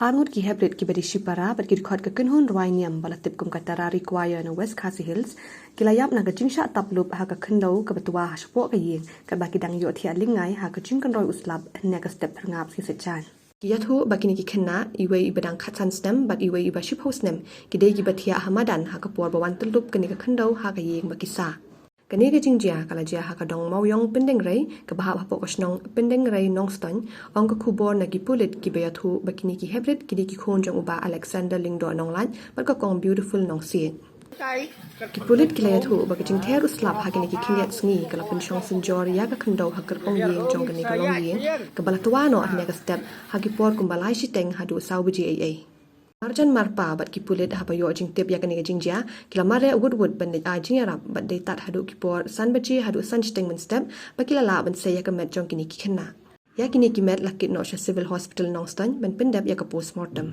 Arngut ki Heprit ki badi shipara bat ki Dkhot ke Kynhun Rwai Niam bala tip kum ka Tarari Choir na West Khasi Hills kilayap na ka jingshah Taplup ha ka khyndew ka batua ha shapoh ka Iing ka baki dang iohthiah lyngngai ha ka jingkynroi uslab hynne ka step phyrngap si Saitjain ki yathu bakini ki khinna iwe ibadang khatsan stem bak iwe iba shapoh stem ki dei ki bathia hamadan ha ka por bawan tulup kani ka khyndew ha ka Iing baki sa kani ka jingjia kala jia ha ka dong mawyong pendengrai ka bahap hapo ka snong pendengrai Nongstoin ong ka khubor na ki pulit ki bayathu bakini ki Heprit ki di ki khon jong uba Alexander lingdo nonglan bat ka kong beautiful nongsin ki pulit ki layathu bak jingther uslap ha kini ki khinyat sngi kala penshong sinjori ya ka khandaw ha kar ong yeng jong kani ka long yeng ka balatwa no ahne ka step ha ki por kum balai shiteng ha du saubuji ai Arjan marpa bat ki pulit ha bayo jing tip ya kani jingjia kila mare wood bandit a jingarap bat dei tat hadu ki por san baji hadu san steng men step bakila la ban se ya ka met jong kini ki khenna ya kini ki met lakit no civil hospital Nongstoin ban pendap ya ka postmortem